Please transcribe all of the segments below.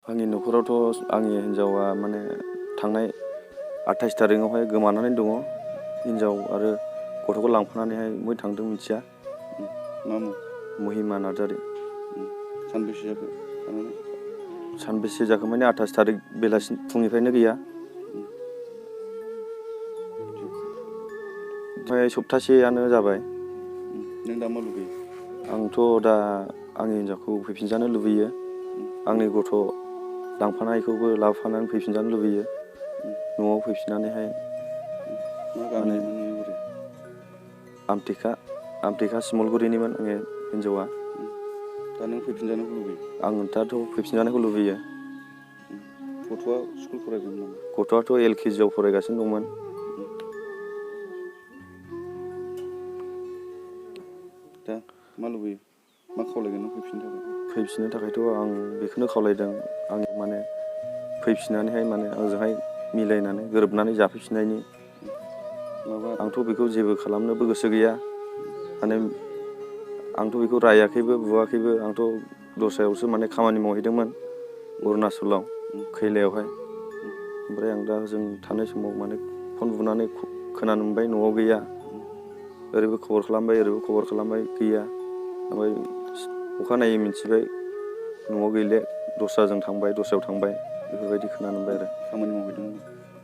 आंनि न'खरावथ' आंनि हिन्जावा माने थांनाय 28 थारिखआवहाय गोमानानै दङ। हिन्जाव आरो गथ'खौ लांफानानैहाय बबेहाय थांदों मिथिया। मा मुं? महिमा नार्जारि। सानबेसे जाखो? सानबेसे जाखो माने 28 थारिख बेलासि फुंनिफ्रायनो गैया। ओमफ्राय सप्तासेयानो जाबाय। नों दा मा लुबैयो? आंथ' दा आंनि हिन्जावखौ फैफिनजानो लुबैयो। आंनि गथ' लांफानायखौबो लाबोफानानै फैफिनजानो लुबैयो। न'आव फैफिननानैहाय माने आमथेखा सिमलगुरिनिमोन आंनि हिन्जावा। दा नों फैफिनजानो लुबैयो? आं दाथ' फैफिनजानायखौ लुबैयो। गथ'आ स्कुल फरायदोंमोन नामा? गथ'आथ' LKGआव फरायगासिनो दंमोन। दा मा लुबैयो? मा खावलायगोन नों फैफिननो थाखाय? फैफिननो थाखायथ' आं बेखौनो खावलायदों। आं माने फैफिननानैहाय माने आंजोंहाय मिलायनानै गोरोबनानै जाफैफिननायनि। आंथ' बेखौ जेबो खालामनोबो गोसो गैया। माने आंथ' बेखौ रायाखैबो बुवाखैबो। आंथ' दस्रायावसो माने खामानि मावहैदोंमोन अरुणाचलाव खैलायावहाय। ओमफ्राय आं दा जों थानाय समाव माने फन बुनानै खोनानो मोनबाय न'आव गैया। ओरैबो खबर खालामबाय ओरैबो खबर खालामबाय गैया। ओमफ्राय अखानायै मिथिबाय न'आव गैले, दस्रायाव थांबाय बेफोरबायदि खोनानो मोनबाय आरो। खामानि मावहैदोंमोन?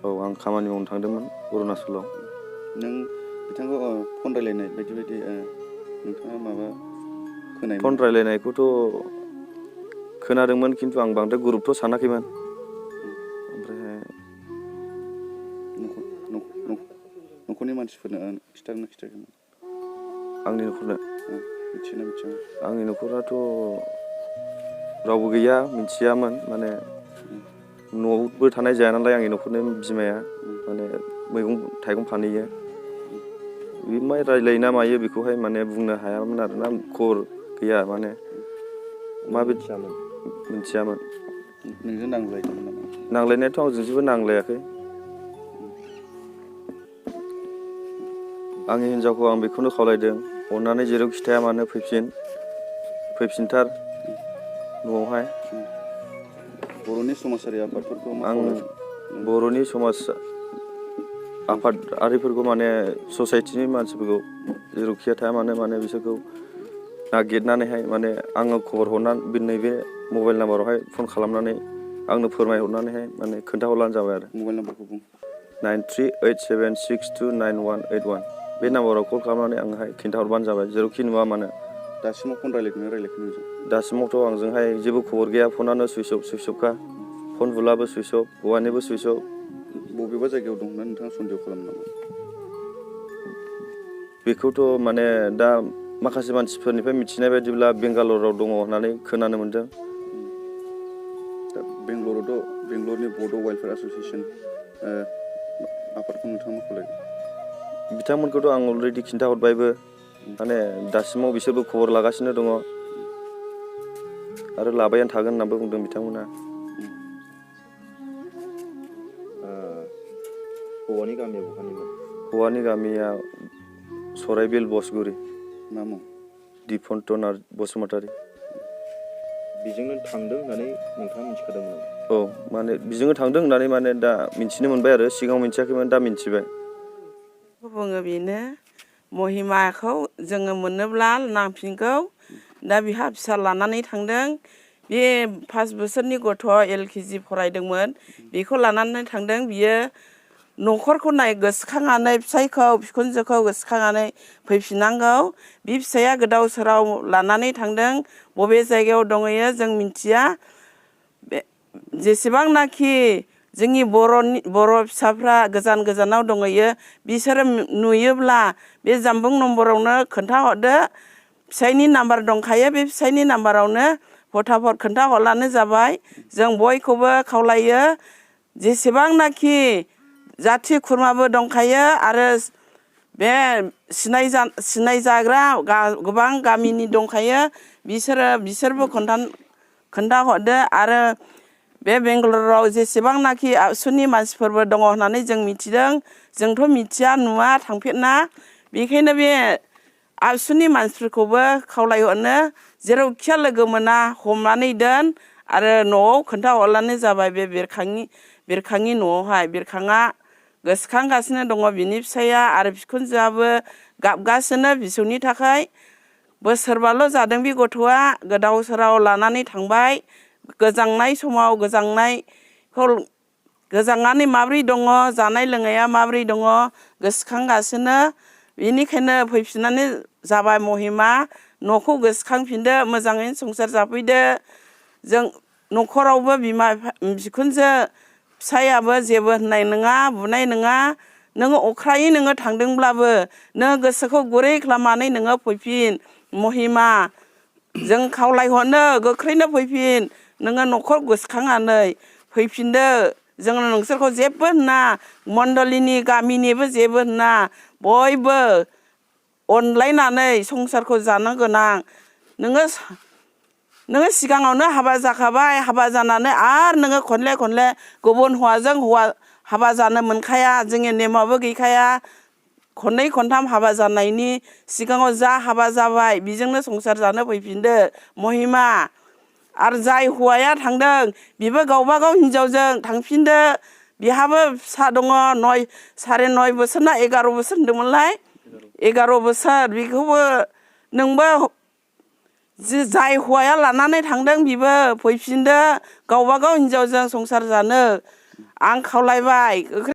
औ, आं खामानि मावनो थांदोंमोन अरुणाचलाव। नों बिथांखौ फन रायलायनाय बायदि नोंथाङा माबा खोनायोमोन? फन रायलायनायखौथ' खोनादोंमोन, खिन्थु आं बांद्राय गुरुत्थ' सानाखैमोन। ओमफ्रायहाय न'खरनि मानसिफोरनो खिथादोंना खिथायाखैमोन? आंनि न'खरनो? मिथियोना मिथियामोन? आंनि न'खराथ' रावबो गैया, मिथियामोन। माने न'आवबो थानाय जाया नालाय आंनि न'खरनि बिमाया। माने मैगं थाइगं फानहैयो। बे मा रायलायो ना मायो बेखौहाय माने बुंनो हायामोन आरोना। खबर गैया माने मिथियामोन। मिथियामोन। नोंजों नांज्लायदोंमोन नामा? नांलायनायाथ' आंजों जेबो नांलायाखै। आंनि हिन्जावखौ आं बेखौनो खावलायदों, अननानै जेराव खिथाया मानो फैफिनथार न'आवहाय। बर'नि समाजारि आफादफोरखौ मा आं खावलायगोन? बर'नि समाज आफादारिफोरखौ माने ससाइटिनि मानसिफोरखौ जेरावखि थाया मानो माने बिसोरखौ नागिरनानैहाय माने आङो खबर हरनानै नैबे मबाइल नाम्बारावहाय फन खालामनानै आंनो फोरमायहरनानैहाय माने खोन्थाहरब्लानो जाबाय आरो। मबाइल नाम्बारखौ बुं। 9387629181 बे नाम्बाराव कल खालामनानै आंनोहाय खिन्थाहरबानो जाबाय, जेरावखि नुवा मानो। दासिमाव फन रायलायदोंना रायलायाखै नोंजों? दासिमावथ' आंजोंहाय जेबो खबर गैया। फनानो सुइस अफखा। फन बुलाबो सुइस अफ, हौवानिबो सुइस अफ। बबेबा जायगायाव दं होनना नोंथाङा सन्देह खालामो नामा? बेखौथ' माने दा माखासे मानसिफोरनिफ्राय मिथिनाय बायदिब्ला बेंगालराव दङ होननानै खोनानो मोन्दों। दा बेंगलरनि बड' वेलफेयार एस'सियेसन आफादखौ नोंथाङा मा खावलायगोन? बिथांमोनखौथ' आं अलरेडि खिन्थाहरबायबो। माने दासिमाव बिसोरबो खबर लागासिनो दङ आरो लाबायानो थागोन होननानैबो बुंदों बिथांमोना। हौवानि गामिया बहानिमोन? हौवानि गामिया सराइबिल बसगुरि। मा मुं? दिपन्त बसुमतारि। बेजोंनो थांदों होननानै नोंथाङा मिथिखादोंमोन? औ, माने बेजोंनो थांदों होननानै माने दा मिथिनो मोनबाय आरो। सिगाङाव मिथियाखैमोन, दा मिथिबाय। बुङो बेनो महिमाखौ जोङो मोनोब्ला नांफिनगौ। दा बिहा फिसा लानानै थांदों। बे 5 बोसोरनि गथ' LKG फरायदोंमोन, बेखौ लानानै थांदों। बियो न'खरखौ गोसोखांनानै फिसायखौ बिखुनजोखौ गोसोखांनानै फैफिननांगौ। बे फिसाया गोदाव सोराव लानानै थांदों। बबे जायगायाव दंहैयो जों मिथिया। जेसेबांनाखि जोंनि बर' फिसाफ्रा गोजान गोजानाव दंहैयो, बिसोरो नुयोब्ला बे जानबुं नम्बरावनो खोन्थाहरदो। फिसायनि नाम्बार दंखायो, बे फिसायनि नाम्बारावनो फटाफट खोन्थाहरब्लानो जाबाय। जों बयखौबो खावलायो, जेसेबांनाखि जाथि खुरमाबो दंखायो आरो बे सिनायजाग्रा गोबां गामिनि दंखायो, बिसोरबो खोन्थाहरदो। आरो बे बेंगालराव जेसेबांनाखि आबसुनि मानसिफोरबो दङ होननानै जों मिथिदों। जोंथ' मिथिया, नुवा, थांफेरना। बेखायनो बे आबसुनि मानसिफोरखौबो खावलायहरनो, जेरावखि लोगो मोना हमनानै दोन आरो न'आव खोन्थाहरलानो जाबाय बे बिरखांनि न'आवहाय बिरखाङा गोसोखांगासिनो दङ बिनि फिसाया आरो बिखुनजोआबो गाबगासिनो फिसौनि थाखाय बोसोरबाल' जादों बे गथ'आ गोदाव सोराव लानानै थांबाय गोजांनाय समाव गोजांनानै माब्रै दङ जानाय लोंनाया माब्रै दङ गोसोखांगासिनो बेनिखायनो फैफिननानै जाबाय महिमा न'खौ गोसोखांफिनदो मोजाङैनो संसार जाफैदो जों न'खरावबो बिखुनजो फिसायाबो जेबो होननाय नङा बुनाय नङा नोङो अख्रायै नोङो थांदोंब्लाबो नोङो गोसोखौ गुरै खालामनानै नोङो फैफिन महिमा जों खावलायहरनो गोख्रैनो फैफिन नोङो न'खर गोसोखांनानै फैफिनदो जों नोंसोरखौ जेबो होना मण्डलिनि गामिनिबो जेबो होना बयबो अनलायनानै संसारखौ जानो गोनां नोङो सिगाङावनो हाबा जाखाबाय हाबा जानानै आरो नोङो खनले गुबुन हौवाजों हाबा जानो मोनखाया जोंनि नेमाबो गैखाया खननै खनथाम हाबा जानायनि सिगाङाव जा हाबा जाबाय बेजोंनो संसार जानो फैफिनदो महिमा आरो जाय हौवाया थांदों बेबो गावबा गाव हिनजावजों थांफिनदो बिहाबो फिसा दङ 9.5 बोसोर ना 11 बोसोर होनदोंमोनलाय 11 बोसोर बेखौबो नोंबो जाय हौवाया लानानै थांदों बेबो फैफिनदो गावबा गाव हिनजावजों संसार जानो आं खावलायबाय